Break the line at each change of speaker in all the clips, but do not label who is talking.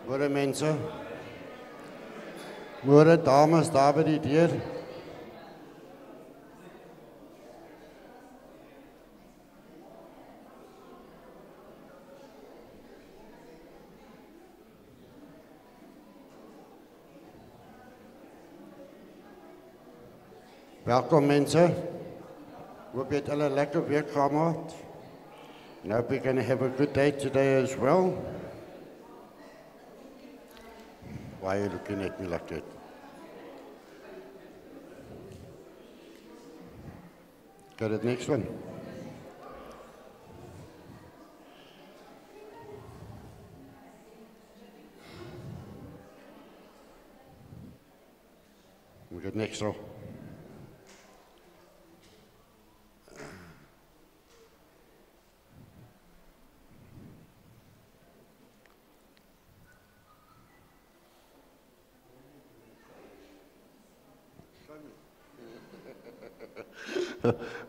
Goeie mense, môre dames daar by die deur. Welkom mense, hoop jy het alle lekker week gehad. And I hope we're going to have a good day today as well. Why are you looking at me like that? Got it, next one. We got next row.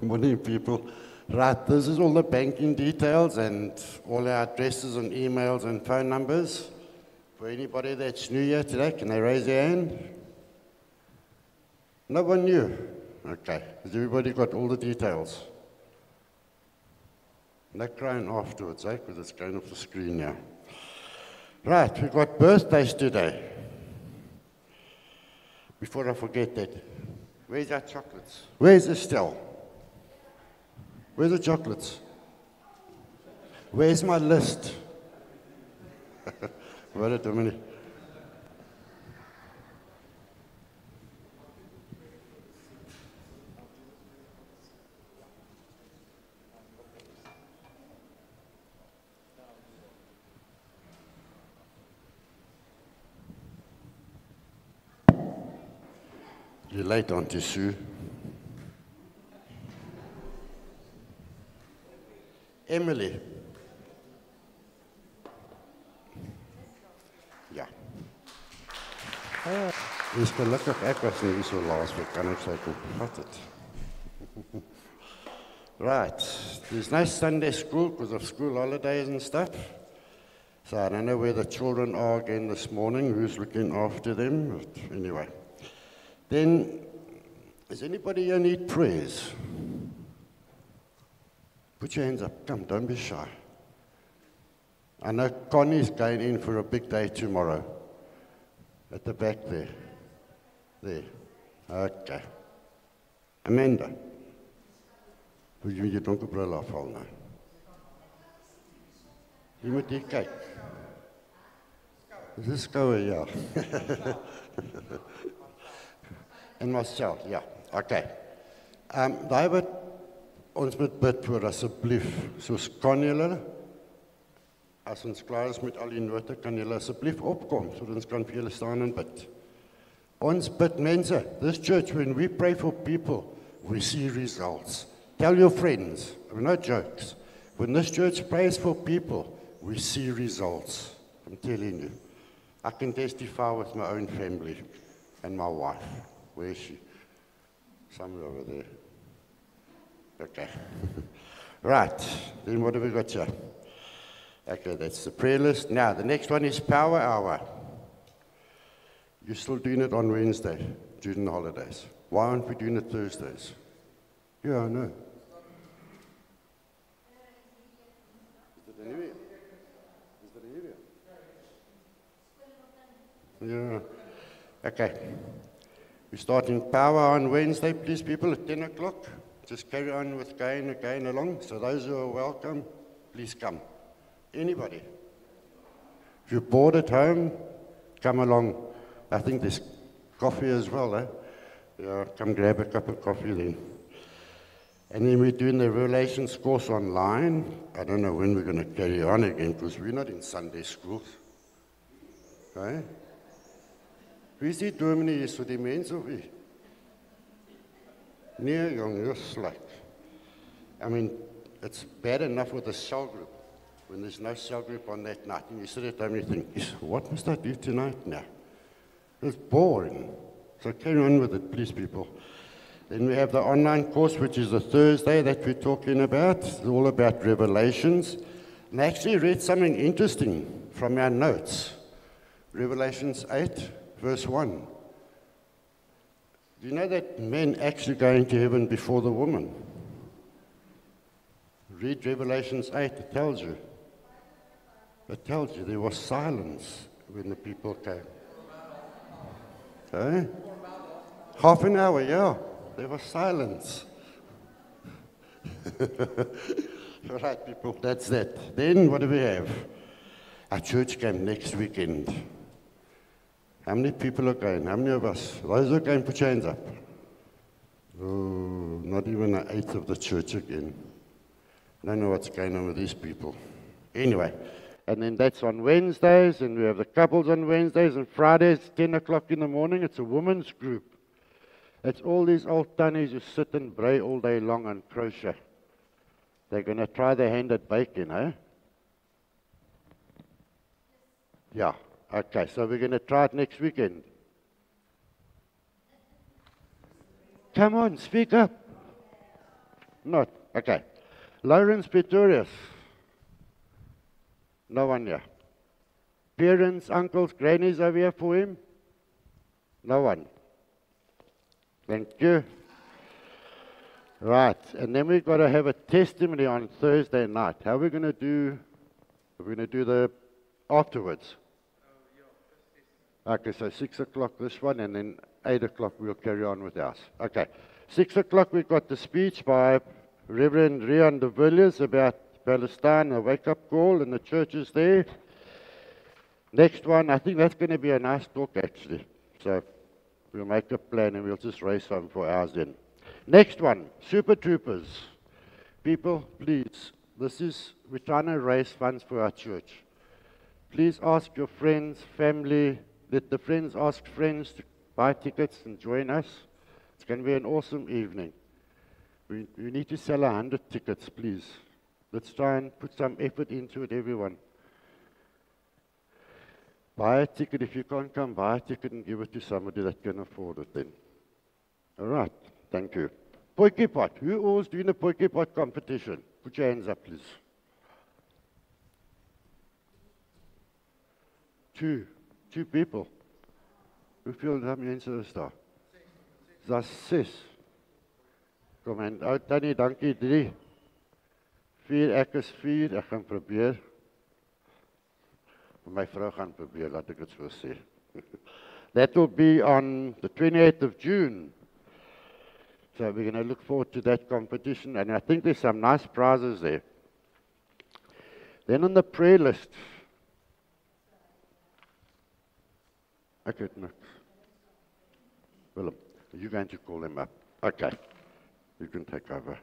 Morning, people. Right, this is all the banking details and all our addresses and emails and phone numbers. For anybody that's new here today, can they raise their hand? No one new? Okay. Has everybody got all the details? No crying afterwards, eh? Because it's going off the screen now. Right, we've got birthdays today. Before I forget that, where's our chocolates? Where's Estelle? Where's the chocolates? Where's my list? Wait a minute. You're late, Auntie Sue. Emily. Ja. Dis gelukkig ek was nie so laas week, kan ek sê kom vat het. Right, there's no Sunday school because of school holidays and stuff. So I don't know where the children are again this morning, who's looking after them, but anyway. Then, does anybody here need prayers? Put your hands up. Come, don't be shy. I know Connie's going in for a big day tomorrow. At the back there. There. Okay. Amanda. Wil jy met jou donker bril afhaal nou? Jy moet hier kyk. Dis 'n skoue, ja. En Marcel, ja. Okay. Daai wat ons moet bid voor asseblief, soos kan julle, as ons klaar is met al die note, kan julle asseblief opkom, sodat ons kan vir julle staan en bid. Ons bid mense, this church, when we pray for people, we see results. Tell your friends, no jokes, when this church prays for people, we see results. I'm telling you. I can testify with my own family and my wife. Where is she? Somewhere over there. Okay. Right, then what have we got here? Okay, that's the prayer list. Now, the next one is Power Hour. You're still doing it on Wednesday during the holidays. Why aren't we doing it Thursdays? Yeah, I know. Is that an area? Is that an area? Yeah. Okay. We're starting Power on Wednesday, please, people, at 10 o'clock. Just carry on with going along. So those who are welcome, please come. Anybody. If you're bored at home, come along. I think there's coffee as well, eh? Yeah, come grab a cup of coffee then. And then we're doing the Revelations course online. I don't know when we're going to carry on again, because we're not in Sunday schools. Okay? Wie is die dominee hier, so die mense of wie? Nee, jong, you're slack. I mean, it's bad enough with a cell group. When there's no cell group on that night, and you sit at home and you think, what must I do tonight now? It's boring. So carry on with it, please, people. Then we have the online course, which is the Thursday that we're talking about. It's all about Revelations. And I actually read something interesting from our notes. Revelations 8, verse 1. Do you know that men actually go into heaven before the woman? Read Revelations 8, it tells you. It tells you there was silence when the people came. Okay? Half an hour, yeah. There was silence. All right, people, that's that. Then what do we have? Our church camp next weekend. How many people are going? How many of us? Those who are going, put your hands up. Oh, not even an eighth of the church again. I don't know what's going on with these people. Anyway, and then that's on Wednesdays, and we have the couples on Wednesdays, and Fridays, 10 o'clock in the morning, it's a women's group. It's all these old tannies who sit and braai all day long and crochet. They're going to try their hand at baking, eh? Yeah, okay, so we're going to try it next weekend. Come on, speak up. Not, okay. Lawrence Pretorius. No one here. Parents, uncles, grannies over here for him? No one. Thank you. Right, and then we've got to have a testimony on Thursday night. How are we going to do? We're going to do the afterwards. Okay, so 6 o'clock this one, and then 8 o'clock we'll carry on with ours. Okay, 6 o'clock we've got the speech by Reverend Rian de Villiers about Palestine, a wake-up call, and the churches there. Next one, I think that's going to be a nice talk actually. So we'll make a plan and we'll just raise some for ours then. Next one, Super Troopers. People, please, we're trying to raise funds for our church. Please ask your friends, family, let the friends ask friends to buy tickets and join us. It's going to be an awesome evening. We need to sell 100 tickets, please. Let's try and put some effort into it, everyone. Buy a ticket. If you can't come, buy a ticket and give it to somebody that can afford it then. All right, thank you. Potjie pot. Who all's doing a potjie pot competition? Put your hands up, please. Two people. Hoeveel mense is daar? Daar's 6. Kom en, ou Tannie, dankie, 3. 4, ek is 4, ek gaan probeer. My vrou gaan probeer, laat ek het so sê. That will be on the 28th of June. So we're going to look forward to that competition, and I think there's some nice prizes there. Then on the prayer list, ek het niks. Willem, you're going to call them up. Okay, you can take over.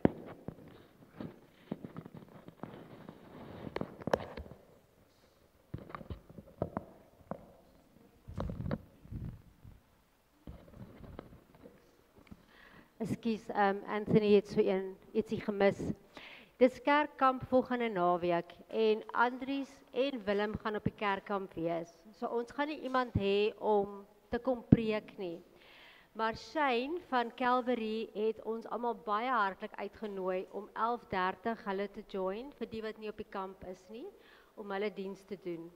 Ekskuus, Anthony het so ietsie gemis. Dis kerkkamp volgende naweek en Andries en Willem gaan op die kerkkamp wees. So ons gaan nie iemand hê om te kom preek nie. Maar Shane van Calvary het ons almal baie hartlik uitgenooi om 11:30 hulle te join vir die wat nie op die kamp is nie, om hulle diens te doen.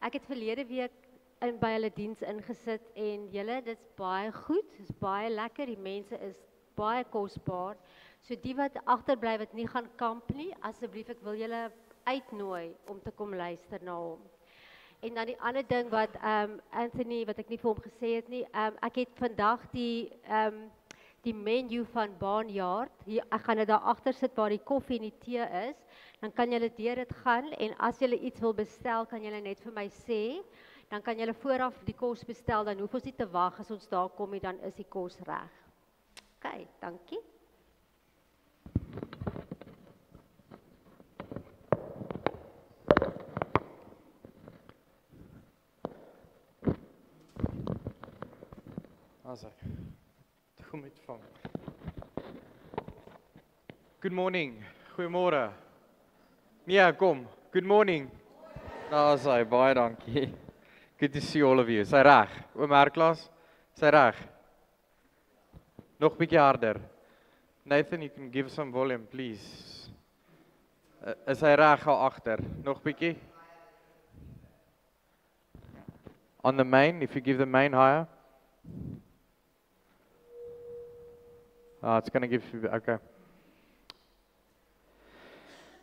Ek het verlede week by hulle diens ingesit en julle, dit's baie goed, dit's baie lekker, die mense is baie kosbaar. So die wat agterbly wat nie gaan kamp nie, asseblief ek wil julle uitnooi om te kom luister na hom. En dan die ander ding wat Anthony, wat ek nie vir hom gesê het nie, ek het vandag die menu van Barnyard, ek gaan dit daar agter sit waar die koffie en die tee is, dan kan julle deur dit gaan en as julle iets wil bestel, kan julle net vir my sê, dan kan julle vooraf die kos bestel, dan hoef ons nie te wag as ons daar kom nie, dan is die kos reg. Okay, dankie.
Good morning. Goeiemôre. Nee, kom. Good morning. Daar's hy, baie dankie. Good to see all of you. Sy reg. Oom Herklas, sy reg. Nog bietjie harder. Nathan, you can give some volume, please. Is hy reg daar agter? Nog bietjie? on the main, if you give the main higher. It's going to give you, okay.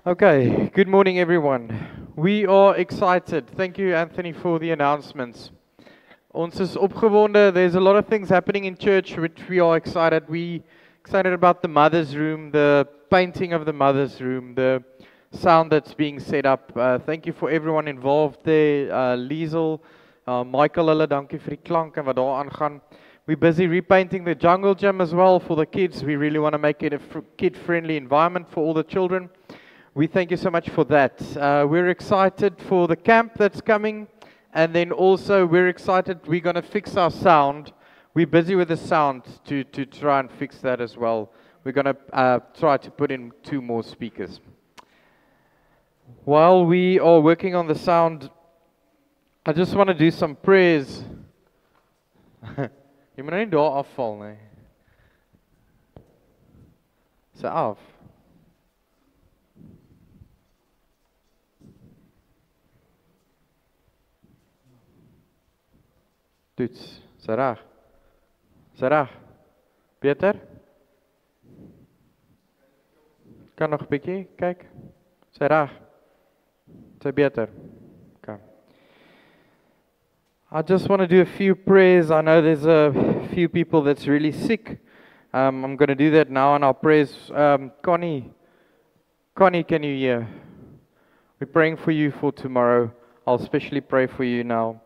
Okay, good morning everyone. We are excited. Thank you Anthony for the announcements. Ons is opgewonde. There's a lot of things happening in church which we are excited. We excited about the mother's room, the painting of the mother's room, the sound that's being set up. Thank you for everyone involved there. Liesel, Michael, hulle dankie vir die klank en wat daar aangaan. We're busy repainting the jungle gym as well for the kids. We really want to make it a kid-friendly environment for all the children. We thank you so much for that. We're excited for the camp that's coming. And then also we're excited, we're going to fix our sound. We're busy with the sound to try and fix that as well. We're going to try to put in 2 more speakers. While we are working on the sound, I just want to do some prayers. Jy moet nie daar afval nie. Sy af. Toets. Sy reg. Sy reg. Beter? Kan nog 'n bietjie kyk. Sy reg. Sy beter. Okay. I just want to do a few prayers. I know there's a few people that's really sick. I'm going to do that now in our prayers. Connie, can you hear? We're praying for you for tomorrow. I'll especially pray for you now.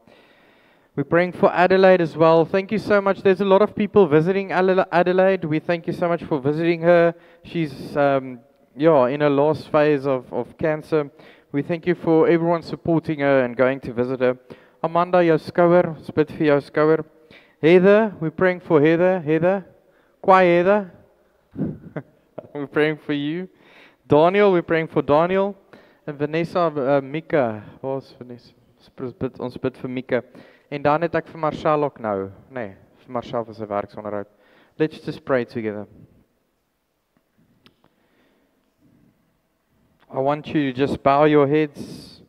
We're praying for Adelaide as well. Thank you so much. There's a lot of people visiting Adelaide. We thank you so much for visiting her. She's in her last phase of cancer. We thank you for everyone supporting her and going to visit her. Amanda, jou skouer, spit vir jou skouer. Heather, we're praying for Heather. Heather, kwai Heather. We're praying for you. Daniel, we're praying for Daniel. And Vanessa, Mika. Waar's Vanessa? Ons bid vir Mika. En dan het ek vir Marshall ook nou. Nee, vir Marshall vir sy werksonderhoud. Let's just pray together. I want you to just bow your heads.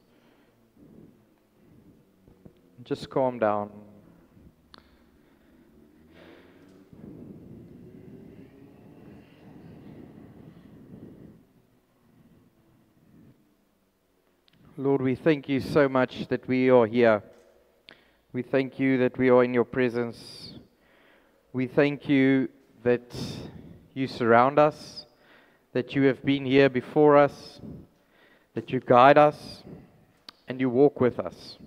Just calm down. Lord, we thank you so much that we are here. We thank you that we are in your presence. We thank you that you surround us, that you have been here before us, that you guide us, and you walk with us.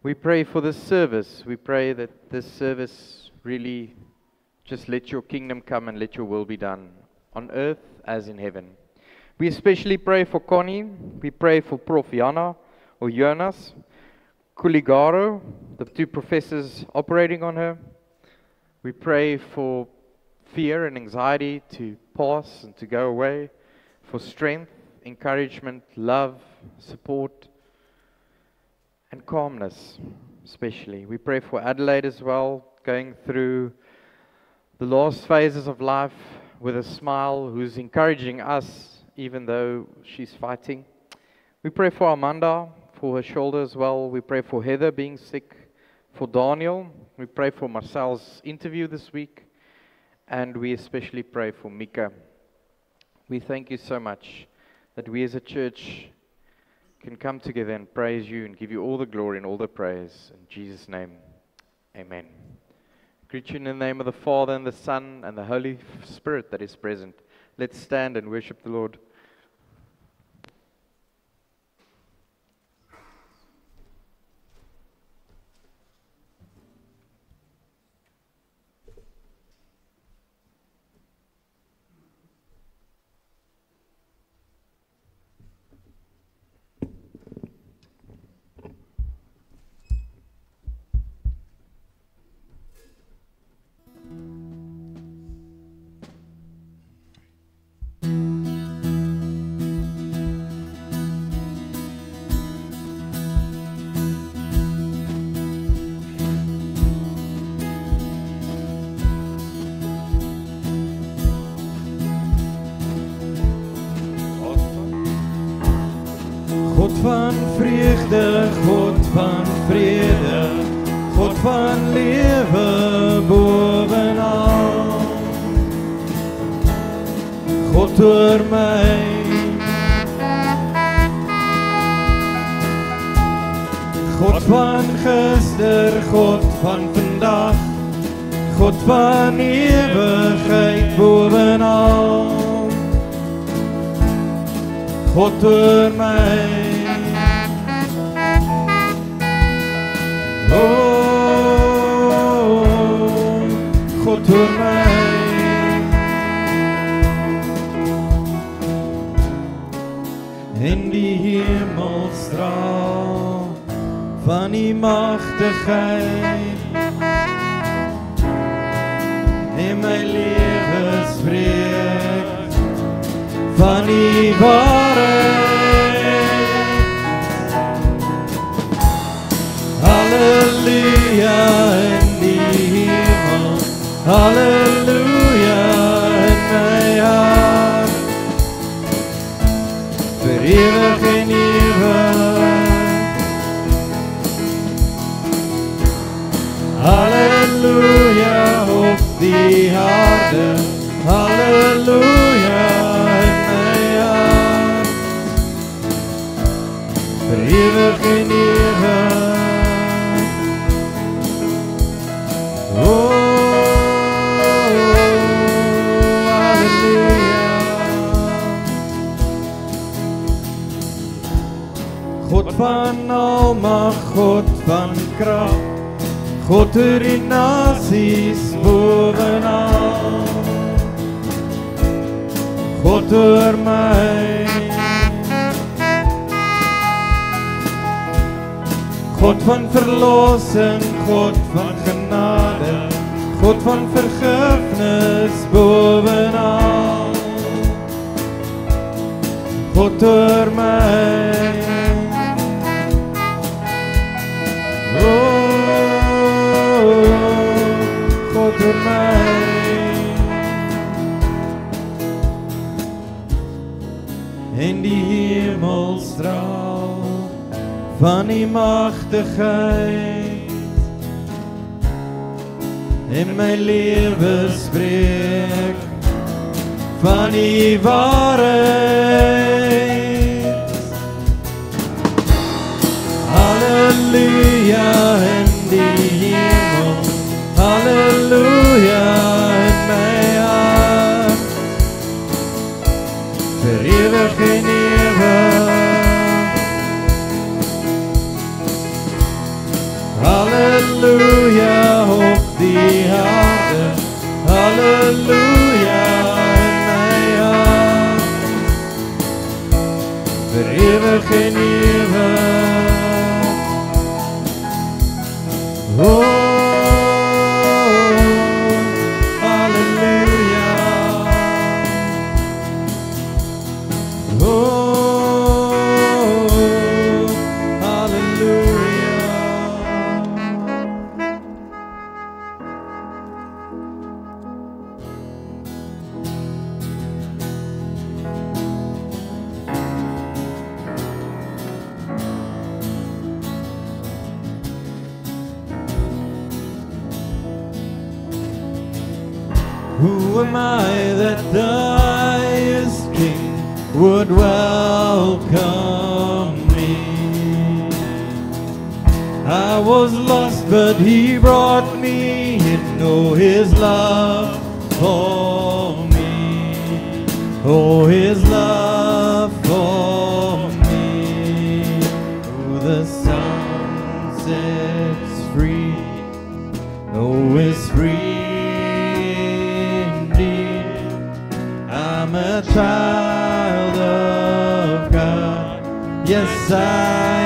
We pray for this service. We pray that this service really just let your kingdom come and let your will be done on earth as in heaven. We especially pray for Connie. We pray for Prof. Jana or Jonas Kuligaro, the 2 professors operating on her. We pray for fear and anxiety to pass and to go away, for strength, encouragement, love, support, and calmness, especially. We pray for Adelaide as well, going through the last phases of life with a smile, who's encouraging us even though she's fighting. We pray for Amanda, for her shoulder as well. We pray for Heather being sick, for Daniel. We pray for Marcel's interview this week. And we especially pray for Mika. We thank you so much that we as a church can come together and praise you and give you all the glory and all the praise. In Jesus' name, amen. Greet you in the name of the Father and the Son and the Holy Spirit that is present. Let's stand and worship the Lord.
God van vreugde, God van vrede, God van lewe bovenal. God oor my, God van gister, God van vandag, God van ewigheid bovenal. God oor my, oh, God oor my. In die hemel straal van die magtigheid, in my lewe spreek van die waarheid. Halleluja in die hemel, halleluja in my hart, vir ewig en ewig. Halleluja op die aarde, halleluja in my hart, vir ewig en ewig. Oh, halleluja. God van almag, God van krag, God oor die nasies bovenal. God oor my, God van verlossing, God van genade, God van vergifnis bovenal. God oor my, oh, God oor my. En die hemel straal van die magtigheid, en my lewe spreek van die waarheid. Halleluja in die hemel, halleluja in my hart, vir ewig en ewig. Halleluja op die aarde, halleluja in my hart, vir ewig en ewig. Oh, halleluja. Oh, halleluja. Who am I that the highest King would welcome me? I was lost, but He brought me in. Oh, His love for me. Oh, His love for me. Oh, the sun sets free. Oh, it's free. I'm a child of God, yes I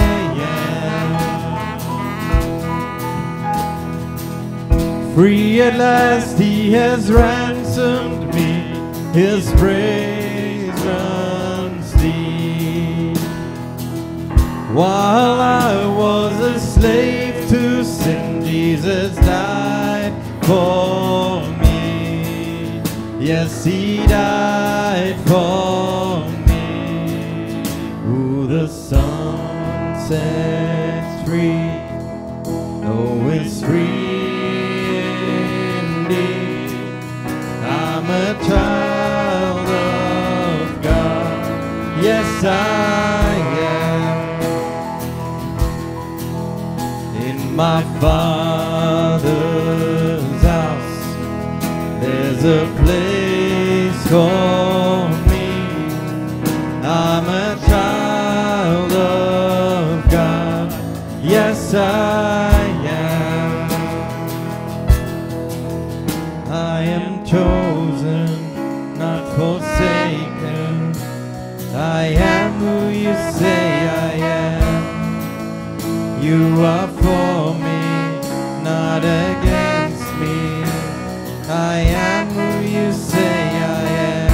am. Free at last He has ransomed me, His praise runs deep. While I was a slave to sin, Jesus died for me. Yes, He died for me. Ooh, the Son Son sets free, oh, is free indeed. I'm a child of God, yes I am. In my Father's house, there's a place for me. I'm a child of God, yes I am. I am chosen, not forsaken. I am who you say I am. You are for me, not against me. I am who you say I am.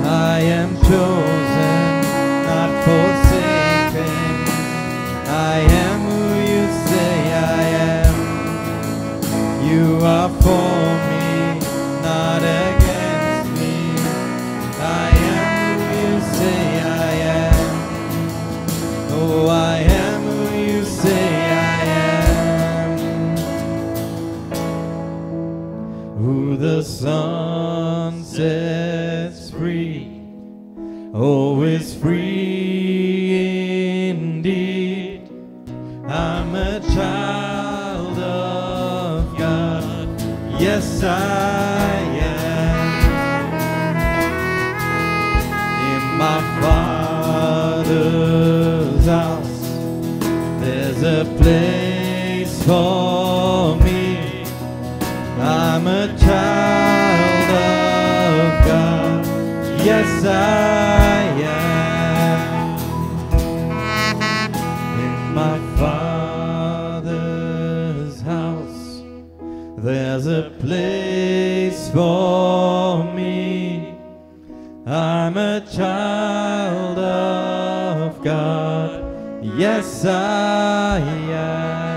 I am chosen, not forsaken. I am who you say I am. You are for me, not against me. I am who you say I am. Oh, I am who you say I am. Who the Son sets free, oh, is free indeed. I'm a child of God, yes I am. In my Father's house, there's a place for me. I'm a child of God, yes I am. In my Father's house, there's a place for me. I'm a child of God, yes I am.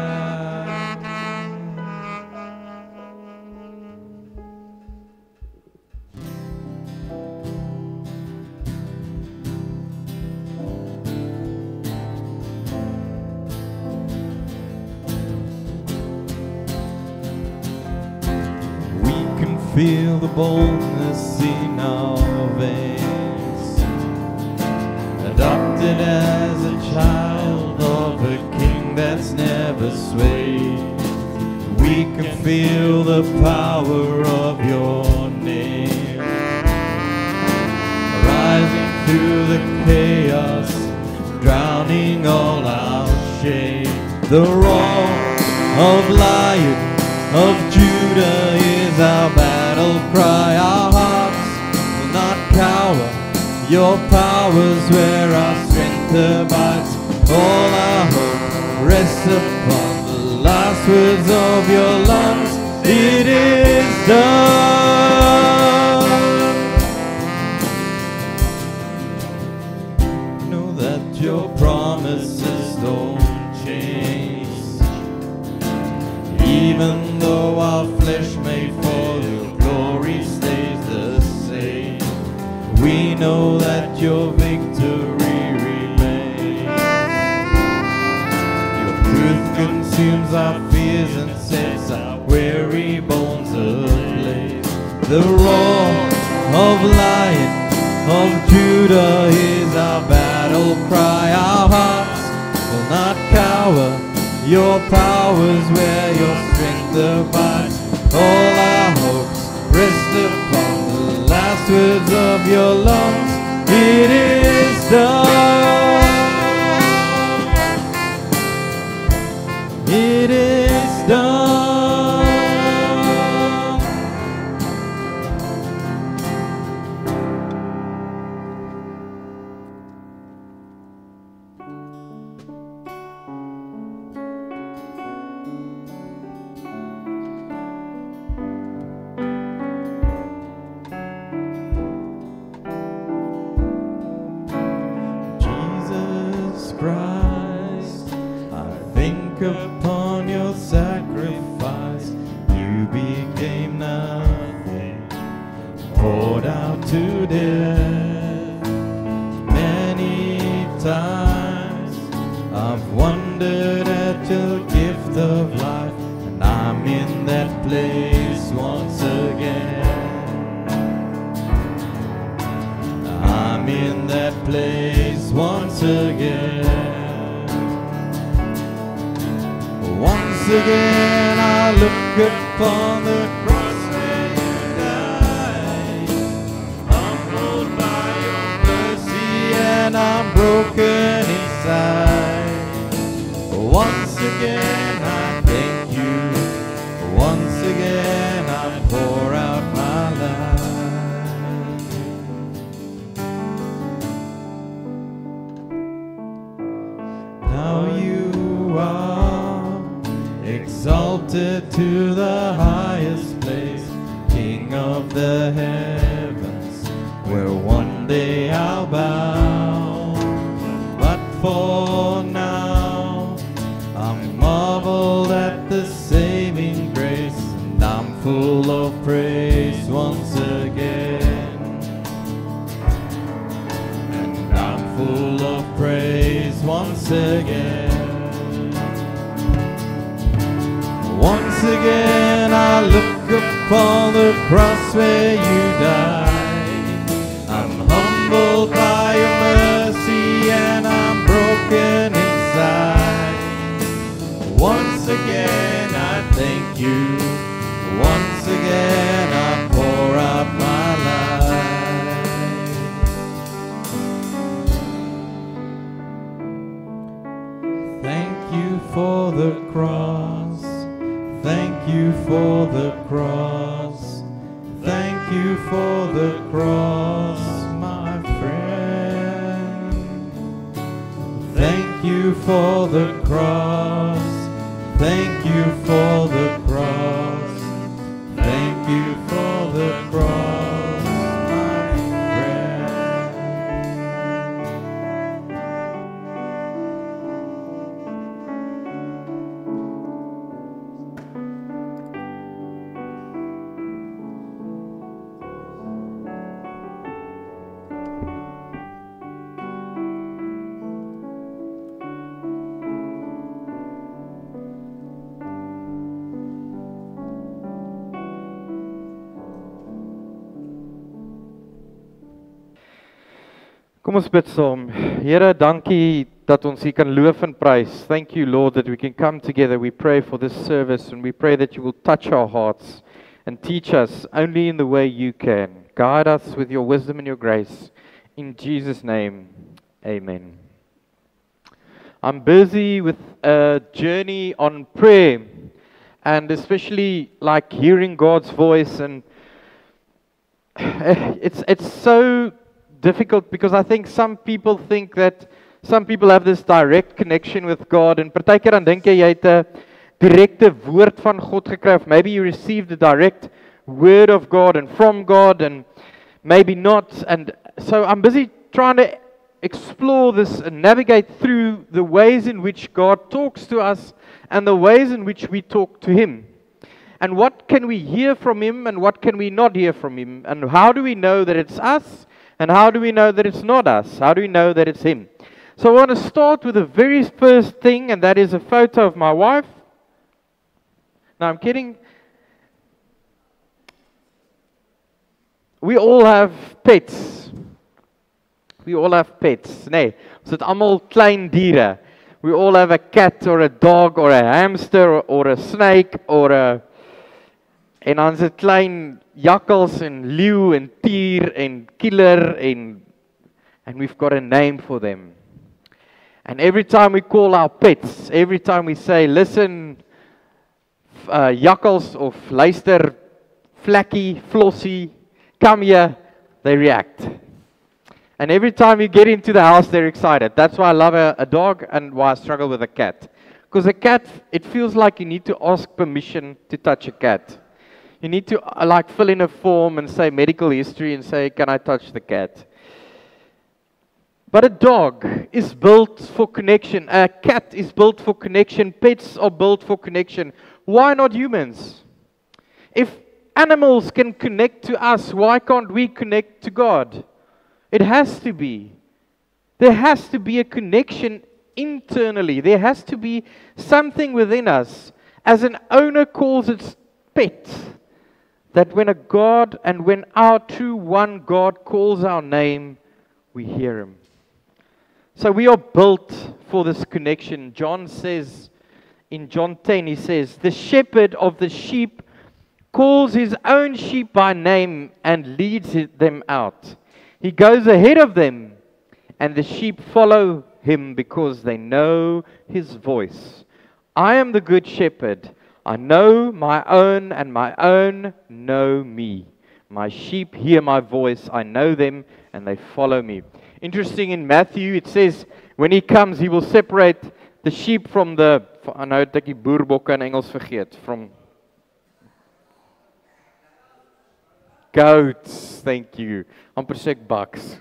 Feel the boldness in our veins, adopted as a child of a king that's never swayed. We can feel the power of your name, rising through the chaos, drowning all our shame. The roar of Lion of Judah is our battle cry. Our hearts will not cower. Your power's where our strength abides. All our hope rests upon the last words of your lungs. It is done. Know that your promises don't change. Even though our flesh may fall, your glory stays the same. We know that your victory remains. Your truth consumes our fears and sets our weary bones ablaze. The roar of Lion of Judah is our battle cry. Our hearts will not cower. Your power's where your strength abides. All our hopes rest upon the last words of your lungs. It is done. It is done. Christ, I think upon your sacrifice. You became nothing, poured out to death. Many times I've wondered at your gift of life, and I'm in that place once again. I'm in that place once again. Once again I look upon the cross where you died. I'm humbled by your mercy and I'm broken inside. Once again I thank you. Once again I pour out my life. Now you are exalted to the highest place, King of the heavens, where one day I'll bow. But for now, I'm marveled at the saving grace, and I'm full of praise once again. And I'm full of praise once again. Once again I look upon the cross where you died. I'm humbled by your mercy and I'm broken inside. Once again I thank you. Once again I pour out my life. Thank you for the cross. Thank you for the cross. Thank you for the cross, my friend. Thank you for the cross. Thank you for the cross. Thank you for the cross, my friend.
Kom ons bid saam. Here, dankie dat ons hier kan loof en prys. Thank you, Lord, that we can come together. We pray for this service and we pray that you will touch our hearts and teach us only in the way you can. Guide us with your wisdom and your grace. In Jesus' name, amen. I'm busy with a journey on prayer and especially like hearing God's voice, and it's so difficult because I think some people have this direct connection with God, en partykeer dan dink jy het 'n direkte woord van God gekry, of maybe you received a direct word of God and from God, and maybe not. And so I'm busy trying to explore this and navigate through the ways in which God talks to us and the ways in which we talk to Him. And what can we hear from Him and what can we not hear from Him? And how do we know that it's us? And how do we know that it's not us? How do we know that it's Him? So I want to start with the very first thing, and that is a photo of my wife. No, I'm kidding. We all have pets. We all have pets. Nee, ons het almal klein diere. We all have a cat or a dog or a hamster or a snake or a... En dan is dit klein jakkals en leeu en tier en killer and we've got a name for them. And every time we call our pets, every time we say, listen, jakkals of luister, Flakkie, Flossie, come here, they react. And every time you get into the house, they're excited. That's why I love a dog and why I struggle with a cat. Because a cat, it feels like you need to ask permission to touch a cat. You need to like fill in a form and say medical history and say, can I touch the cat? But a dog is built for connection. A cat is built for connection. Pets are built for connection. Why not humans? If animals can connect to us, why can't we connect to God? It has to be. There has to be a connection internally. There has to be something within us, as an owner calls its pet, that when a God and when our true one God calls our name, we hear Him. So we are built for this connection. John says, in John 10, he says, the shepherd of the sheep calls his own sheep by name and leads them out. He goes ahead of them, and the sheep follow him because they know his voice. I am the good shepherd. I know my own, and my own know me. My sheep hear my voice. I know them, and they follow me. Interesting, in Matthew, it says, when he comes, he will separate the sheep from the, nou het ek die boerbokke in Engels vergeet, from goats, thank you. Amper sê ek bucks.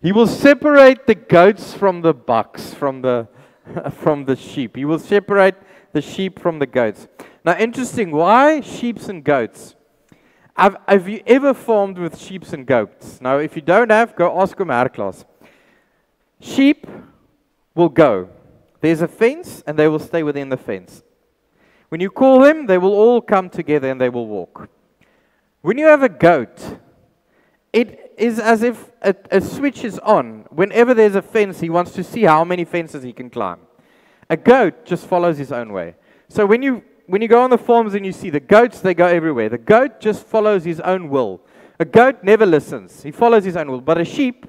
He will separate the goats from the bucks, from the sheep. He will separate the sheep from the goats. Now, interesting, why sheep and goats? Have you ever farmed with sheep and goats? Now, if you don't have, go ask them our class. Sheep will go. There's a fence, and they will stay within the fence. When you call them, they will all come together and they will walk. When you have a goat, it is as if a switch is on. Whenever there's a fence, he wants to see how many fences he can climb. A goat just follows his own way. So when you go on the farms and you see the goats, they go everywhere. The goat just follows his own will. A goat never listens. He follows his own will. But a sheep,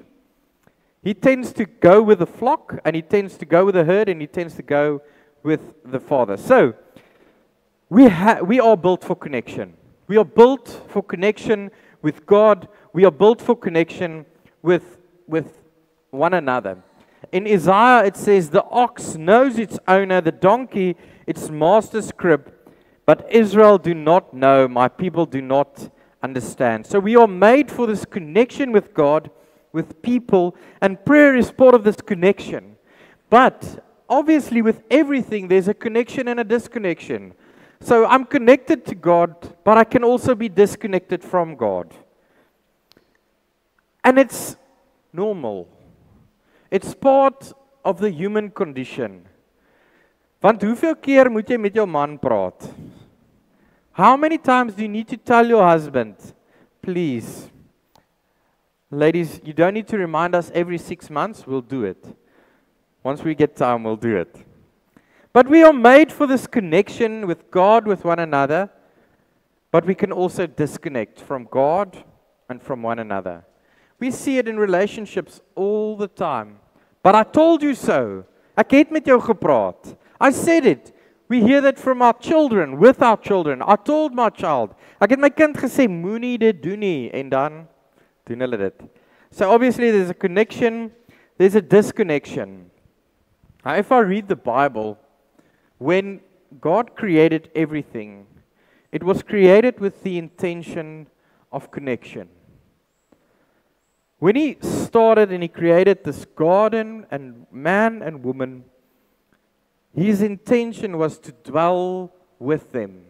he tends to go with the flock, and he tends to go with the herd, and he tends to go with the father. So we are built for connection. We are built for connection with God. We are built for connection with one another. In Isaiah, it says, the ox knows its owner, the donkey its master's crib, but Israel do not know, my people do not understand. So we are made for this connection with God, with people, and prayer is part of this connection. But obviously with everything, there's a connection and a disconnection. So I'm connected to God, but I can also be disconnected from God. And it's normal. It's part of the human condition. Want hoeveel keer moet jy met jou man praat? How many times do you need to tell your husband, please? Ladies, you don't need to remind us every 6 months, we'll do it. Once we get time, we'll do it. But we are made for this connection with God, with one another, but we can also disconnect from God and from one another. We see it in relationships all the time. But I told you so. Ek het met jou gepraat. I said it. We hear that from our children, with our children. I told my child. Ek het my kind gesê, moenie dit doen nie. En dan doen hulle dit. So obviously there's a connection, there's a disconnection. Now if I read the Bible, when God created everything, it was created with the intention of connection. When He started and He created this garden and man and woman, His intention was to dwell with them,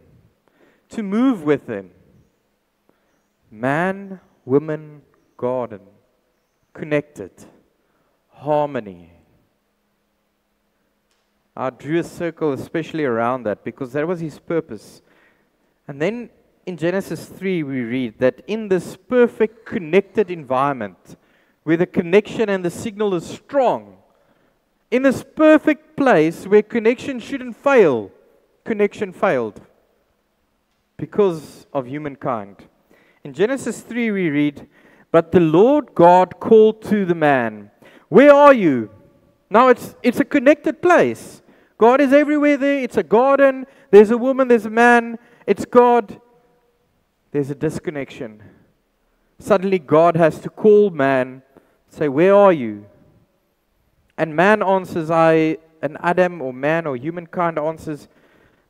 to move with them. Man, woman, garden, connected, harmony. I drew a circle especially around that because that was His purpose. And then in Genesis 3 we read that in this perfect connected environment where the connection and the signal is strong, in this perfect place where connection shouldn't fail, connection failed because of humankind. In Genesis 3 we read, but the Lord God called to the man, where are you? Now it's a connected place. God is everywhere there. It's a garden. There's a woman, there's a man. It's God. There's a disconnection. Suddenly God has to call man, say, where are you? And man answers, and Adam or man or humankind answers,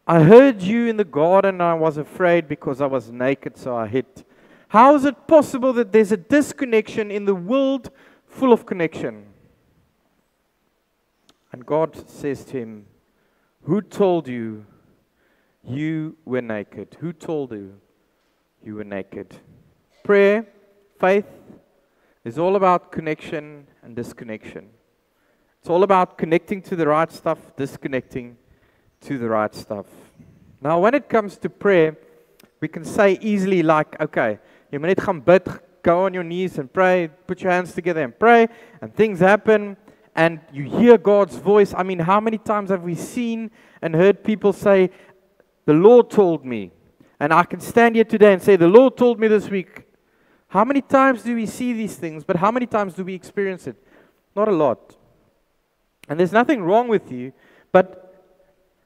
I heard you in the garden and I was afraid because I was naked, so I hid. How is it possible that there's a disconnection in the world full of connection? And God says to him, who told you you were naked? Who told you you were naked? Prayer, faith, is all about connection and disconnection. It's all about connecting to the right stuff, disconnecting to the right stuff. Now, when it comes to prayer, we can say easily like, okay, jy moet net gaan bid, go on your knees and pray, put your hands together and pray, and things happen, and you hear God's voice. I mean, how many times have we seen and heard people say, the Lord told me, and I can stand here today and say, the Lord told me this week. How many times do we see these things, but how many times do we experience it? Not a lot. And there's nothing wrong with you, but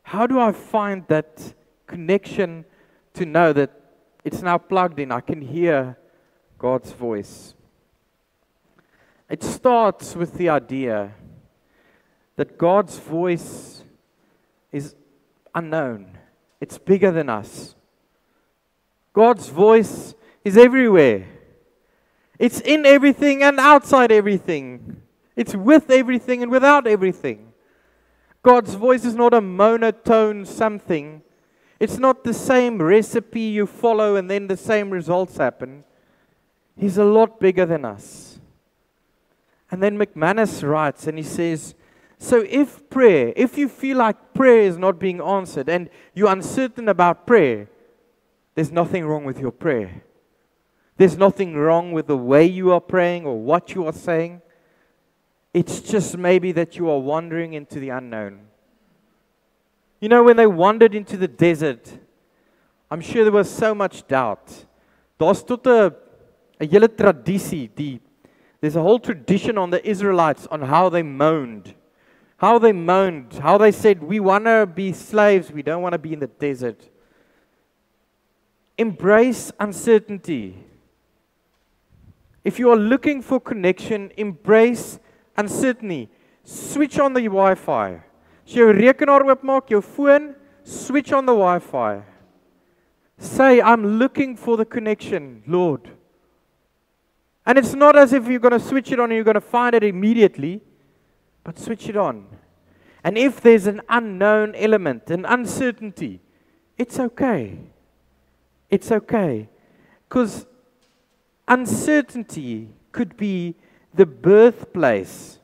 how do I find that connection to know that it's now plugged in? I can hear God's voice. It starts with the idea that God's voice is unknown. It's bigger than us. God's voice is everywhere. It's in everything and outside everything. It's with everything and without everything. God's voice is not a monotone something. It's not the same recipe you follow and then the same results happen. He's a lot bigger than us. And then McManus writes and he says, so if you feel like prayer is not being answered and you're uncertain about prayer, there's nothing wrong with your prayer. There's nothing wrong with the way you are praying or what you are saying. It's just maybe that you are wandering into the unknown. You know, when they wandered into the desert, I'm sure there was so much doubt. Daar's tot 'n hele tradisie, there's a whole tradition on the Israelites on how they moaned. How they said, we want to be slaves, we don't want to be in the desert. Embrace uncertainty. If you are looking for connection, embrace uncertainty. Switch on the Wi-Fi. As jy jou rekenaar oopmaak, jou foon, switch on the Wi-Fi. Say, I'm looking for the connection, Lord. And it's not as if you're going to switch it on and you're going to find it immediately, but switch it on. And if there's an unknown element, an uncertainty, it's okay. It's okay. Because uncertainty could be the birthplace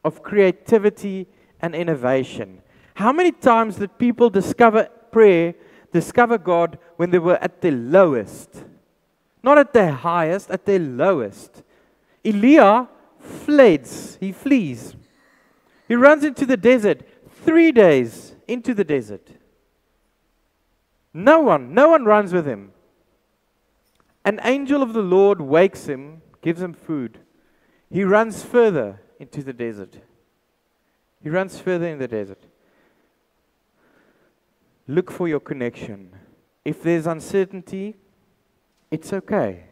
of creativity and innovation. How many times did people discover prayer, discover God when they were at their lowest? Not at their highest, at their lowest. Elijah flees. He flees. He runs into the desert. 3 days into the desert. No one runs with him. An angel of the Lord wakes him, gives him food. He runs further into the desert. He runs further in the desert. Look for your connection. If there's uncertainty, it's okay.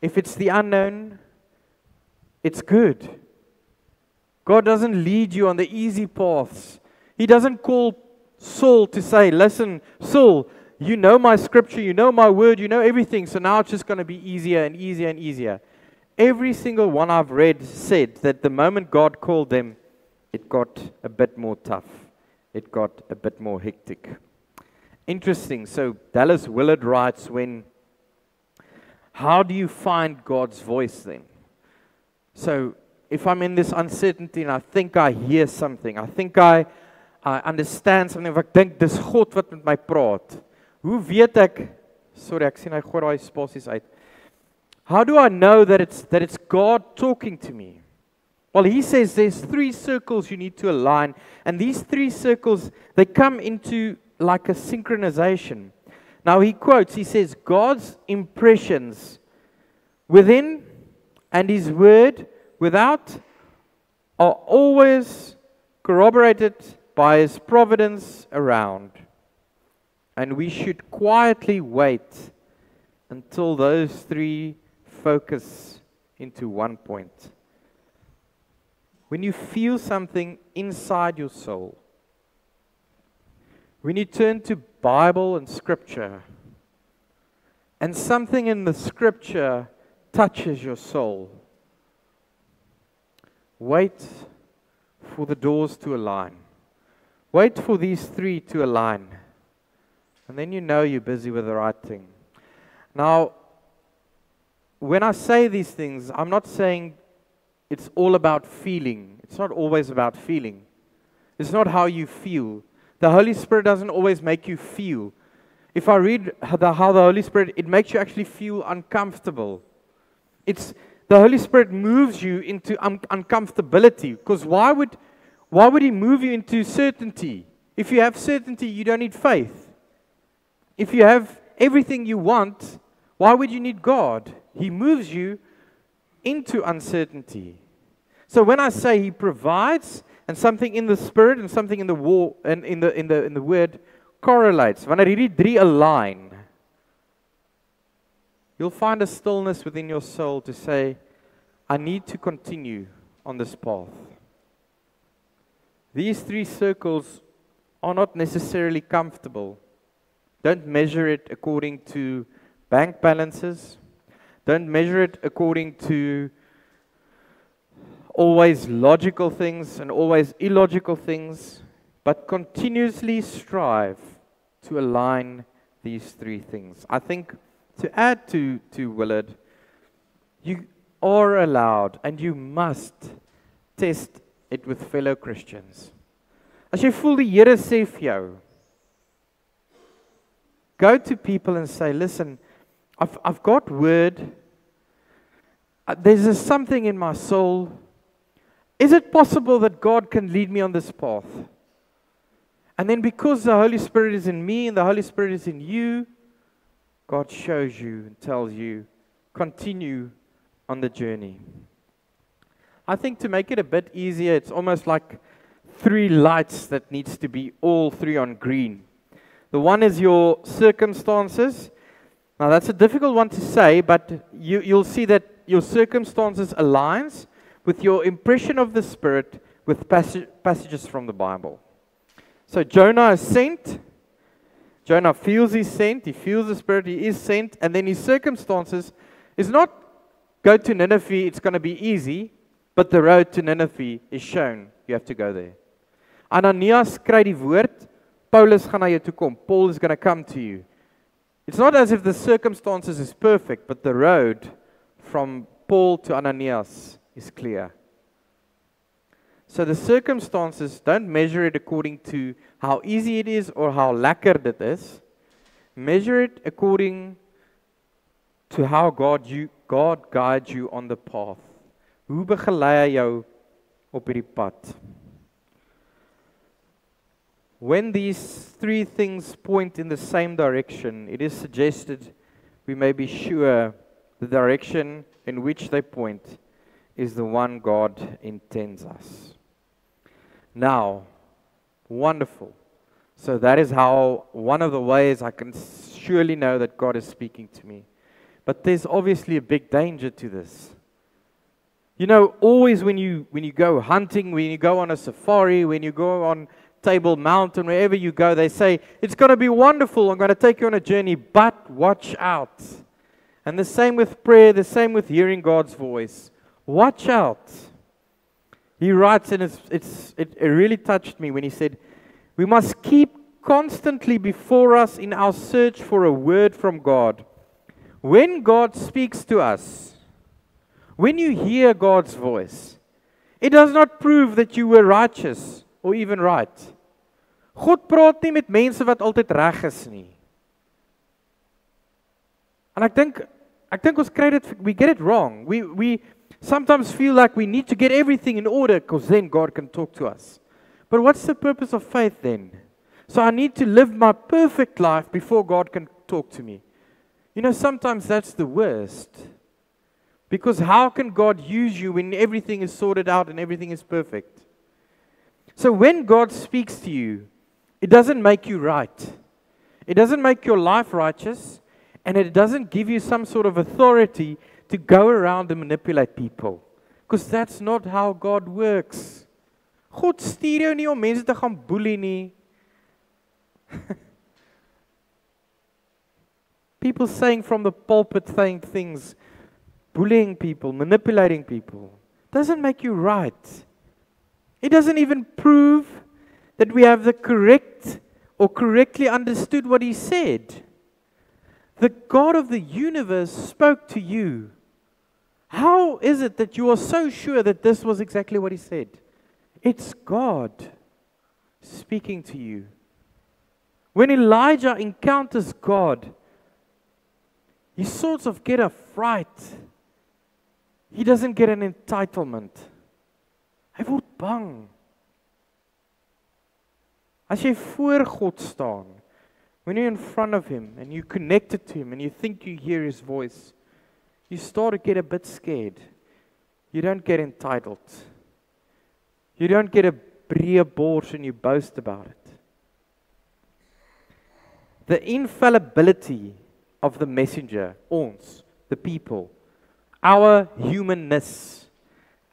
If it's the unknown, it's good. God doesn't lead you on the easy paths. He doesn't call Saul to say, listen, Saul, you know my scripture, you know my word, you know everything, so now it's just going to be easier and easier and easier. Every single one I've read said that the moment God called them, it got a bit more tough. It got a bit more hectic. Interesting. So Dallas Willard writes, how do you find God's voice then? So if I'm in this uncertainty and I think I hear something, I think I understand something, of ek dink dis God wat met my praat. Hoe weet ek? Sorry, ek sien hy gooi daai spasies uit. How do I know that it's God talking to me? Well, he says there's 3 circles you need to align, and these 3 circles, they come into like a synchronization. Now he quotes, he says, God's impressions within and His word without are always corroborated by His providence around. And we should quietly wait until those 3 focus into one point. When you feel something inside your soul, when you turn to Bible and Scripture, and something in the Scripture touches your soul, wait for the doors to align. Wait for these 3 to align. And then you know you're busy with the right thing. Now, when I say these things, I'm not saying it's all about feeling. It's not always about feeling. It's not how you feel. The Holy Spirit doesn't always make you feel. If I read how the Holy Spirit, it makes you actually feel uncomfortable. The Holy Spirit moves you into uncomfortability. Because why would He move you into certainty? If you have certainty, you don't need faith. If you have everything you want, why would you need God? He moves you into uncertainty. So when I say He provides, and something in the Spirit and something in the and in the Word correlates, wanneer hierdie drie align, you'll find a stillness within your soul to say, I need to continue on this path. These 3 circles are not necessarily comfortable. Don't measure it according to bank balances. Don't measure it according to always logical things and always illogical things, but continuously strive to align these 3 things. I think to add to Willard, you are allowed and you must test it with fellow Christians. As jy voel die Here sê vir jou, go to people and say, listen, I've got word, there's something in my soul. Is it possible that God can lead me on this path? And then because the Holy Spirit is in me and the Holy Spirit is in you, God shows you and tells you, continue on the journey. I think to make it a bit easier, it's almost like 3 lights that needs to be all 3 on green. The one is your circumstances. Now that's a difficult one to say, but you'll see that your circumstances aligns with your impression of the Spirit with passages from the Bible. So Jonah is sent. Jonah feels he's sent. He feels the Spirit. He is sent. And then his circumstances is not go to Nineveh, it's going to be easy, but the road to Nineveh is shown. You have to go there. Ananias kry die woord, Paulus gaan na jou toe kom. Paul is going to come to you. It's not as if the circumstances is perfect, but the road from Paul to Ananias is clear. So the circumstances, don't measure it according to how easy it is or how lekker dit is. Measure it according to how God guides you on the path. Hoe begelei hy jou op hierdie pad? When these 3 things point in the same direction, it is suggested we may be sure the direction in which they point is the one God intends us. Now, wonderful. So that is how, one of the ways I can surely know that God is speaking to me. But there's obviously a big danger to this. You know, always when you go hunting, when you go on a safari, when you go on Table Mountain, wherever you go, they say, it's going to be wonderful, I'm going to take you on a journey, but watch out. And the same with prayer, the same with hearing God's voice. Watch out. He writes, and it really touched me when he said, we must keep constantly before us in our search for a word from God. When God speaks to us, when you hear God's voice, it does not prove that you were righteous or even right. God praat nie met mense wat altyd reg is nie. En ek dink ons kry dit, we get it wrong. We sometimes feel like we need to get everything in order because then God can talk to us. But what's the purpose of faith then? So I need to live my perfect life before God can talk to me. You know, sometimes that's the worst. Because how can God use you when everything is sorted out and everything is perfect? So when God speaks to you, it doesn't make you right. It doesn't make your life righteous, and it doesn't give you some sort of authority to go around and manipulate people. Because that's not how God works. God stuur jou nie om mense te gaan boelie nie. People saying from the pulpit saying things, bullying people, manipulating people, doesn't make you right. It doesn't even prove that we have the correct or correctly understood what he said. The God of the universe spoke to you. How is it that you are so sure that this was exactly what he said? It's God speaking to you. When Elijah encounters God, he sort of get a fright. He doesn't get an entitlement. Hy word bang. As jy voor God staan, when you're in front of Him and you're connected to Him and you think you hear His voice, you start to get a bit scared. You don't get entitled. You don't get a breë bors and you boast about it. The infallibility of the messenger, ons, the people, our humanness,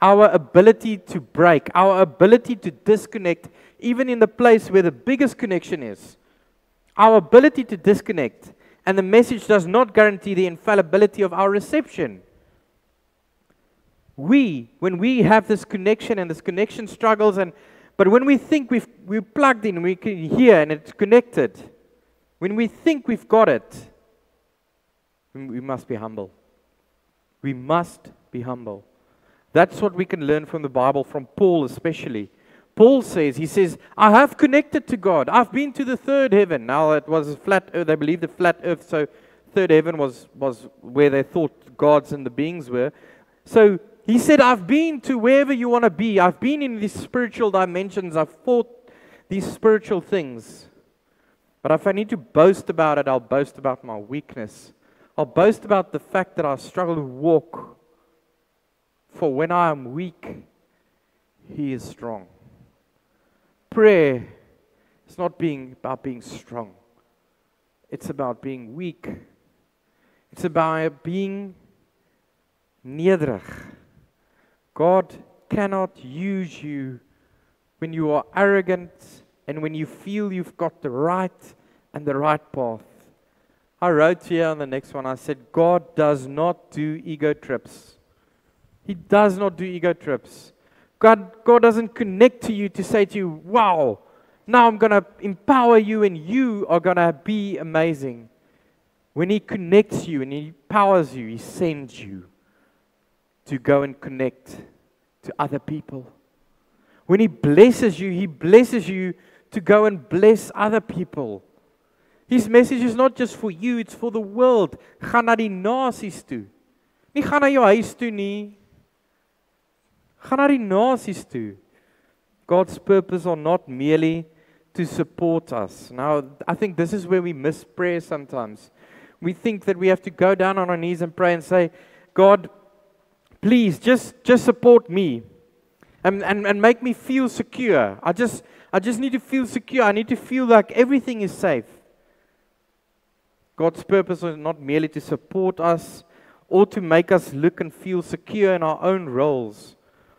our ability to break, our ability to disconnect, even in the place where the biggest connection is, our ability to disconnect, and the message does not guarantee the infallibility of our reception. When we have this connection and this connection struggles, but when we think we're plugged in, we can hear and it's connected, when we think we've got it, we must be humble. We must be humble. That's what we can learn from the Bible, from Paul especially. Paul says, he says, I have connected to God. I've been to the third heaven. Now it was a flat earth. They believed the flat earth, so third heaven was where they thought gods and the beings were. So he said, I've been to wherever you want to be. I've been in these spiritual dimensions. I've fought these spiritual things. But if I need to boast about it, I'll boast about my weakness. I'll boast about the fact that I struggle to walk. For when I am weak, He is strong. Prayer is not about being strong. It's about being weak. It's about being nederig. God cannot use you when you are arrogant and when you feel you've got the right and the right path. I wrote here on the next one, I said, God does not do ego trips. He does not do ego trips. God doesn't connect to you to say to you, wow, now I'm going to empower you and you are going to be amazing. When He connects you and He empowers you, He sends you to go and connect to other people. When He blesses you to go and bless other people. His message is not just for you, it's for the world. Gaan na die nasies toe. Nie gaan na jou huis toe nie. Gaan na die nasies toe. God's purpose are not merely to support us. Now, I think this is where we miss prayer sometimes. We think that we have to go down on our knees and pray and say, God, please, just support me and make me feel secure. I just need to feel secure. I need to feel like everything is safe. God's purpose is not merely to support us or to make us look and feel secure in our own roles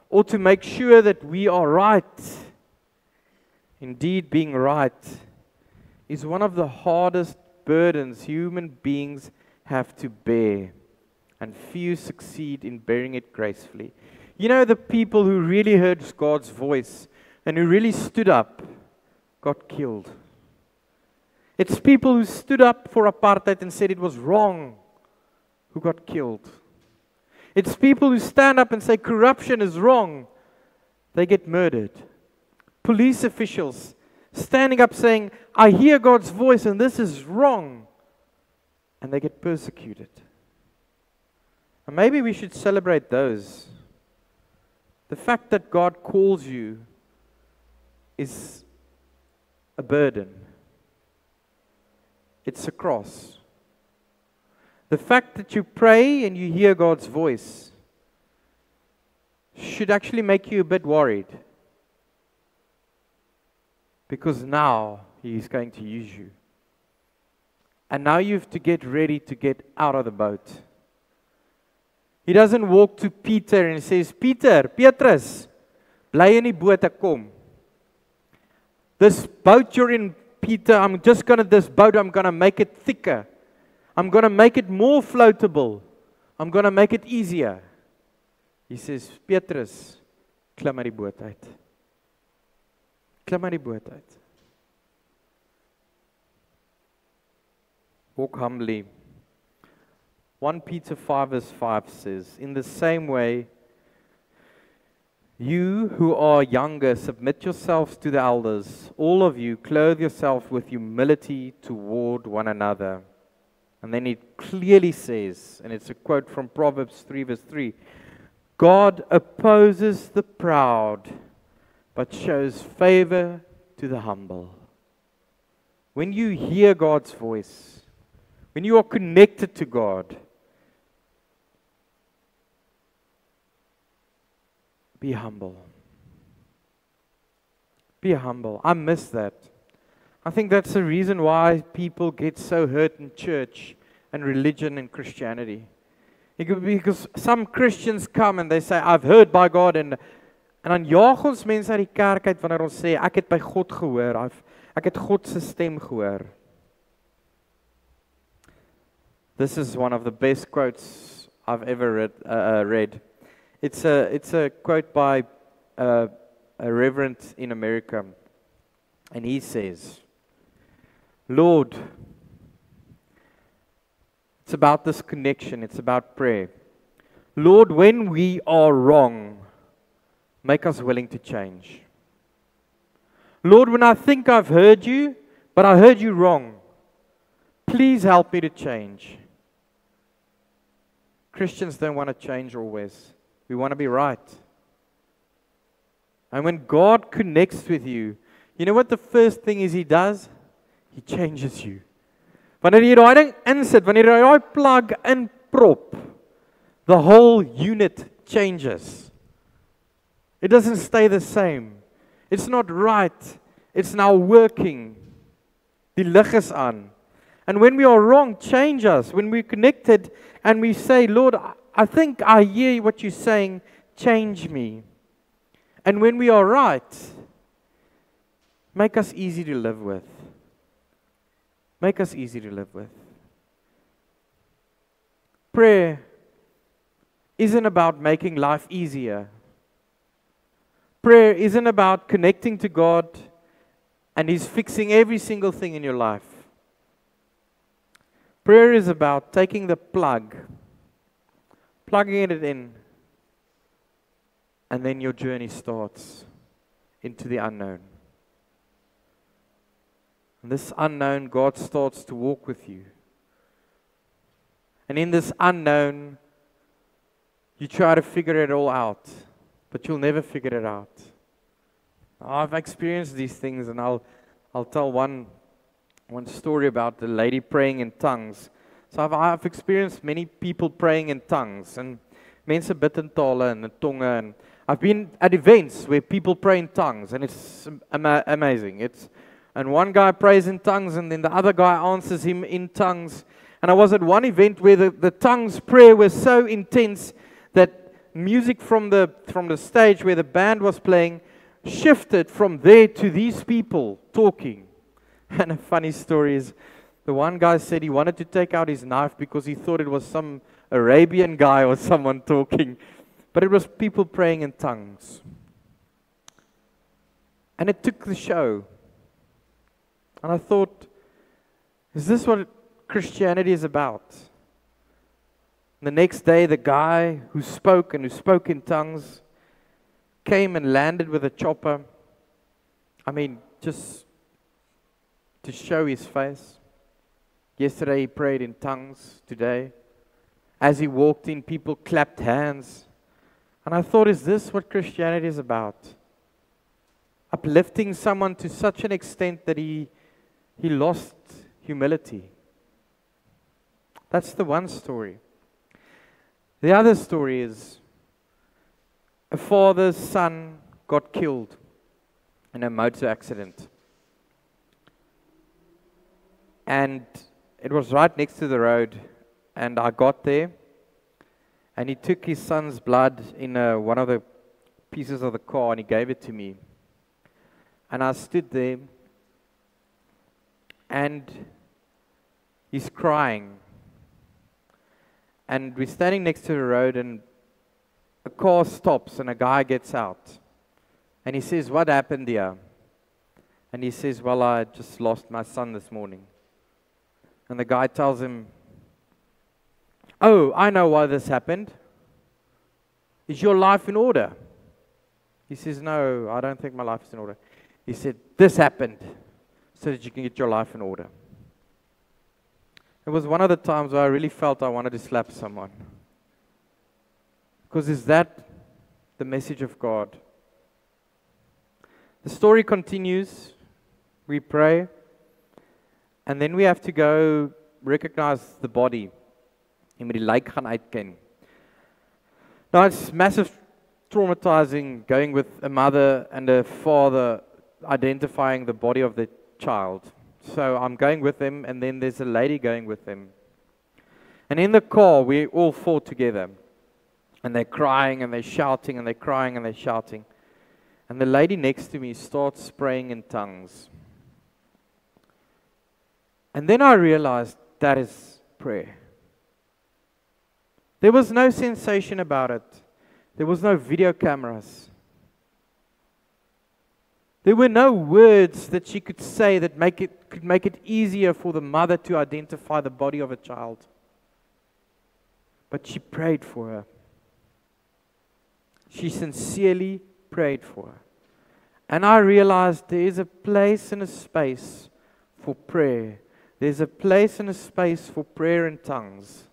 or to make sure that we are right. Indeed, being right is one of the hardest burdens human beings have to bear, and few succeed in bearing it gracefully. You know, the people who really heard God's voice and who really stood up got killed. It's people who stood up for apartheid and said it was wrong who got killed. It's people who stand up and say corruption is wrong. They get murdered. Police officials standing up saying, I hear God's voice and this is wrong. And they get persecuted. And maybe we should celebrate those. The fact that God calls you is a burden. It's a cross. The fact that you pray and you hear God's voice should actually make you a bit worried. Because now He's going to use you. And now you have to get ready to get out of the boat. He doesn't walk to Peter and says, Petrus, bly in die boot, ek kom. This boat you're in, Peter, I'm going to make it thicker. I'm going to make it more floatable. I'm going to make it easier. He says, Petrus, klim uit die boot uit. Klim uit die boot uit. Walk humbly. 1 Peter 5 verse 5 says, in the same way, You who are younger, submit yourselves to the elders. All of you, clothe yourself with humility toward one another. And then it clearly says, and it's a quote from Proverbs 3 verse 3, God opposes the proud, but shows favor to the humble. When you hear God's voice, when you are connected to God, be humble. Be humble. I miss that. I think that's the reason why people get so hurt in church and religion and Christianity. Because some Christians come and they say, I've heard by God, en dan jaag ons mense uit die kerk uit wanneer ons sê, ek het by God gehoor, ek het God se stem gehoor. This is one of the best quotes I've ever read. It's a quote by a reverend in America, and he says, Lord, it's about this connection, it's about prayer. Lord, when we are wrong, make us willing to change. Lord, when I think I've heard you, but I heard you wrong, please help me to change. Christians don't want to change always. We want to be right. And when God connects with you, you know what the first thing is He does? He changes you. Wanneer jy daai ding insit, wanneer jy daai plug inprop, the whole unit changes. It doesn't stay the same. It's not right. It's now working. Die lig is aan. And when we are wrong, change us. When we're connected and we say, Lord, I think I hear what you're saying, change me. And when we are right, make us easy to live with. Make us easy to live with. Prayer isn't about making life easier. Prayer isn't about connecting to God and He's fixing every single thing in your life. Prayer is about taking the plug, plugging it in, and then your journey starts into the unknown. And this unknown, God starts to walk with you. And in this unknown, you try to figure it all out, but you'll never figure it out. I've experienced these things, and I'll tell one story about the lady praying in tongues. So I've experienced many people praying in tongues, and mense bid in tale and tongue, and I've been at events where people pray in tongues, and it's amazing. And one guy prays in tongues, and then the other guy answers him in tongues. And I was at one event where the tongues prayer was so intense that music from the stage where the band was playing shifted from there to these people talking. And a funny story is, the one guy said he wanted to take out his knife because he thought it was some Arabian guy or someone talking. But it was people praying in tongues. And it took the show. And I thought, is this what Christianity is about? The next day, the guy who spoke in tongues came and landed with a chopper. I mean, just to show his face. Yesterday he prayed in tongues. Today, as he walked in, people clapped hands. And I thought, is this what Christianity is about? Uplifting someone to such an extent that he lost humility. That's the one story. The other story is a father's son got killed in a motor accident. And it was right next to the road, and I got there, and he took his son's blood in one of the pieces of the car, and he gave it to me. And I stood there, and he's crying. And we're standing next to the road, and a car stops, and a guy gets out. And he says, "What happened here?" And he says, "Well, I just lost my son this morning." And the guy tells him, "Oh, I know why this happened. Is your life in order?" He says, no, I don't think my life is in order. He said, this happened so that you can get your life in order. It was one of the times where I really felt I wanted to slap someone. Because is that the message of God? The story continues. We pray. And then we have to go recognize the body. Jy moet die lijk gaan uitken. Now it's massive traumatizing going with a mother and a father identifying the body of the child. So I'm going with them, and then there's a lady going with them. And in the car, we all four together. And they're crying, and they're shouting, and they're crying, and they're shouting. And the lady next to me starts praying in tongues. And then I realized that is prayer. There was no sensation about it. There was no video cameras. There were no words that she could say that could make it easier for the mother to identify the body of a child. But she prayed for her. She sincerely prayed for her. And I realized there is a place and a space for prayer. There's a place and a space for prayer in tongues.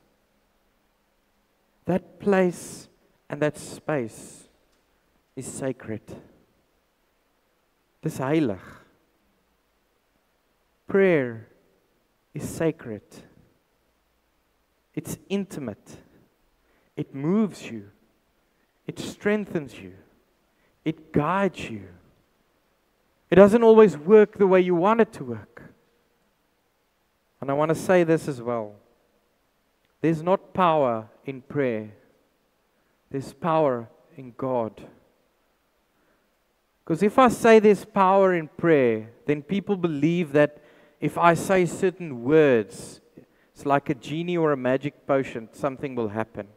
That place and that space is sacred. Dis heilig. Prayer is sacred. It's intimate. It moves you. It strengthens you. It guides you. It doesn't always work the way you want it to work. And I want to say this as well. There's not power in prayer. There's power in God. Because if I say there's power in prayer, then people believe that if I say certain words, it's like a genie or a magic potion, something will happen.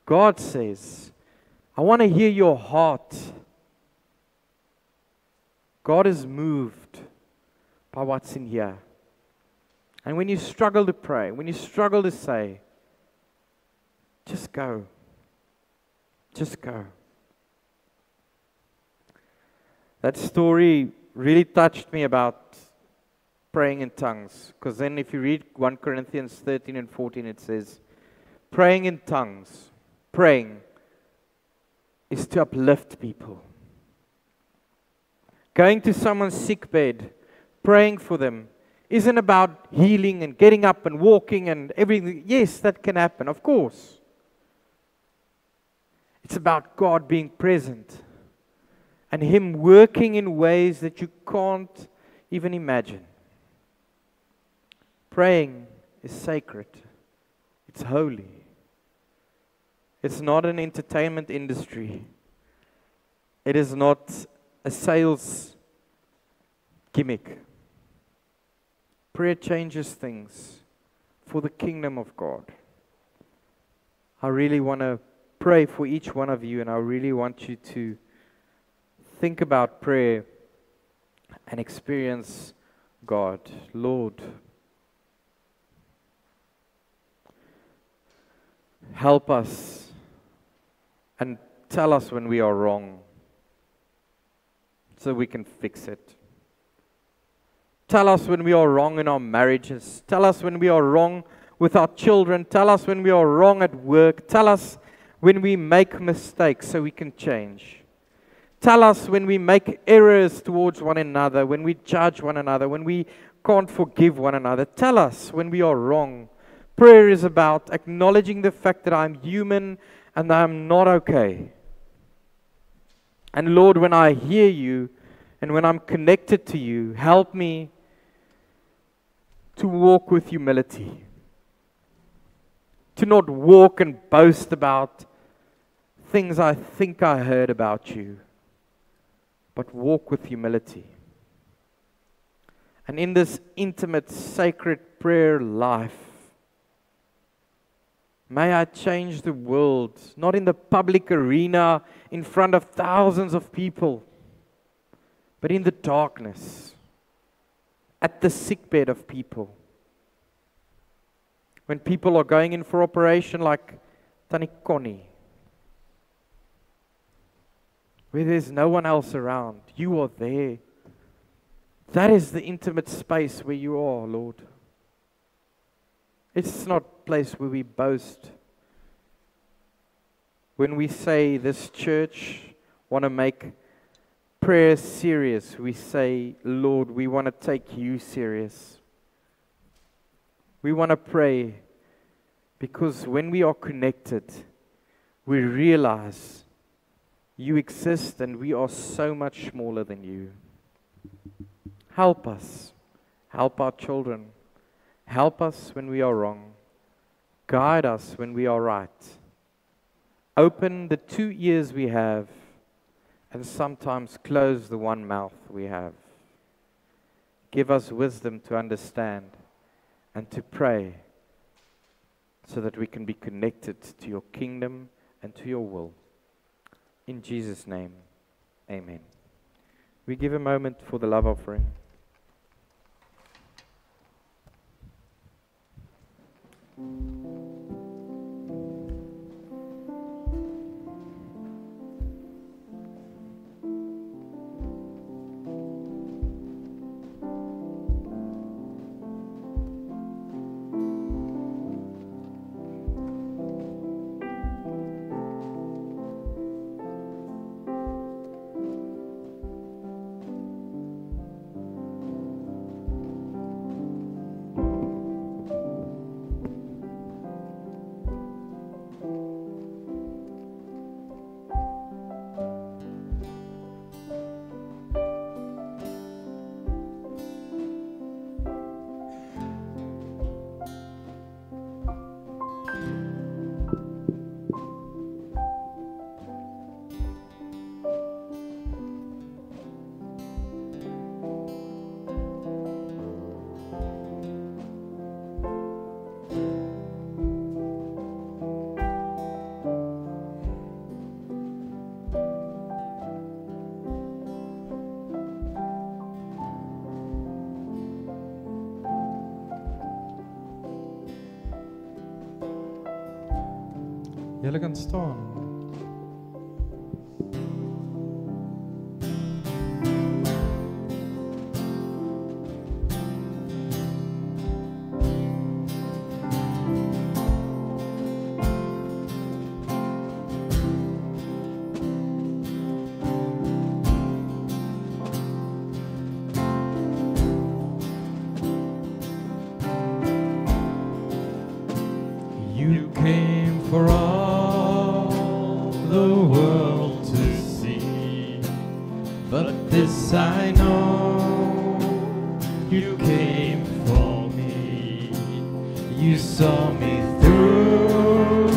God says, I want to hear your heart. God is moved by what's in here. And when you struggle to pray, when you struggle to say, just go. Just go. That story really touched me about praying in tongues. Because then if you read 1 Corinthians 13 and 14, it says, praying in tongues, praying is to uplift people. Going to someone's sick bed, praying for them, isn't about healing and getting up and walking and everything. Yes, that can happen, of course. It's about God being present and Him working in ways that you can't even imagine. Praying is sacred. It's holy. It's not an entertainment industry. It is not a sales gimmick. Prayer changes things for the kingdom of God. I really want to pray for each one of you, and I really want you to think about prayer and experience God. Lord, help us and tell us when we are wrong so we can fix it. Tell us when we are wrong in our marriages. Tell us when we are wrong with our children. Tell us when we are wrong at work. Tell us when we make mistakes so we can change. Tell us when we make errors towards one another, when we judge one another, when we can't forgive one another. Tell us when we are wrong. Prayer is about acknowledging the fact that I'm human and that I'm not okay. And Lord, when I hear you and when I'm connected to you, help me to walk with humility. To not walk and boast about things I think I heard about you, but walk with humility. And in this intimate, sacred prayer life, may I change the world, not in the public arena in front of thousands of people, but in the darkness, at the sickbed of people. When people are going in for operation like Tannie Connie, where there's no one else around. You are there. That is the intimate space where you are, Lord. It's not a place where we boast. When we say this church want to make prayer serious, we say, Lord, we want to take you serious. We want to pray because when we are connected, we realize you exist and we are so much smaller than you. Help us. Help our children. Help us when we are wrong. Guide us when we are right. Open the 2 ears we have and sometimes close the one mouth we have. Give us wisdom to understand and to pray so that we can be connected to your kingdom and to your will. In Jesus' name, amen. We give a moment for the love offering.
Julle kan staan. You came for all the world to see, but this I know, you came for me. You saw me through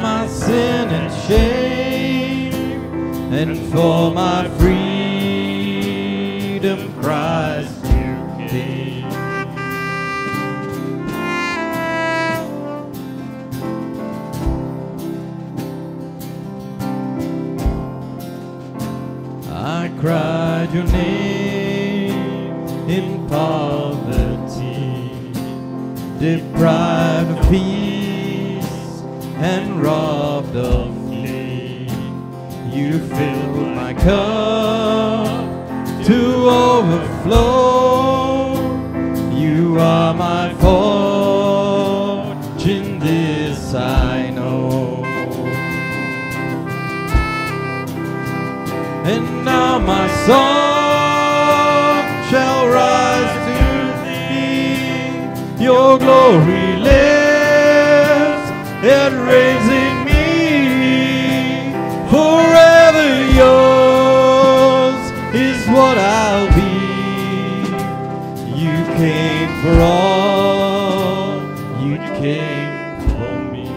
my sin and shame, and for my freedom Christ you came. I cried your name in poverty, deprived of peace and robbed of glee. You filled my cup to overflow. You are my fortune, this I know. And now my song shall rise to thee. Your glory lives, it reigns in me. Forever yours is what I'll be. You came for all, you came for me.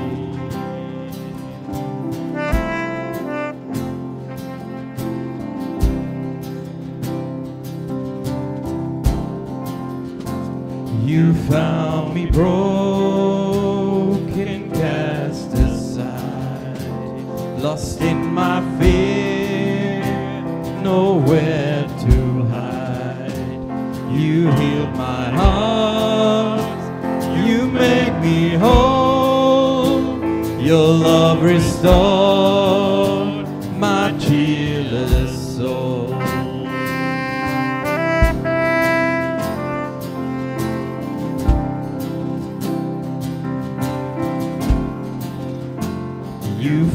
You found me broken, cast aside, lost in my fear, nowhere to hide. You healed my heart, you made me whole. Your love restored my cheerless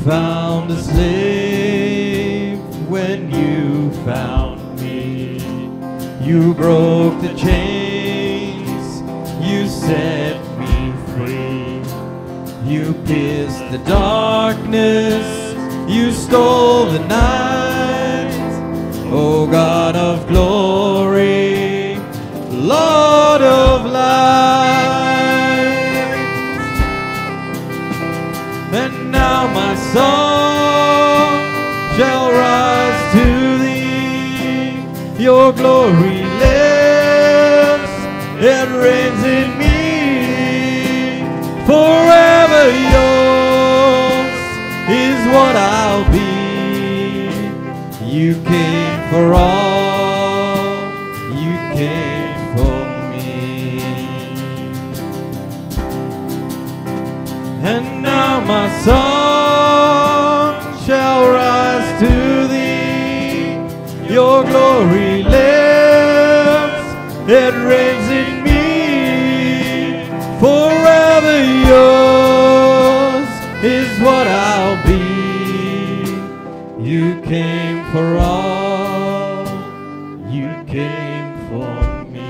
found a slave when you found me. You broke the chains, you set me free. You pierced the darkness, you stole the night. O God of glory, Lord of light. And now my song shall rise to thee. Your glory lives, it reigns in me. Forever yours is what I'll be. You came for all, you came for me. And now my song shall rise to thee. Your glory lives, it reigns in me. Forever yours is what I'll be. You came for all, you came for me.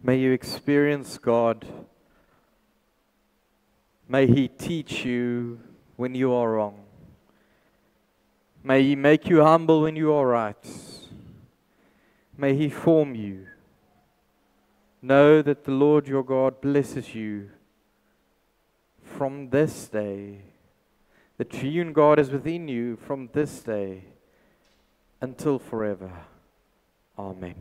May you experience God. May He teach you when you are wrong. May He make you humble when you are right. May He form you. Know that the Lord your God blesses you from this day. The triune God is within you from this day until forever. Amen.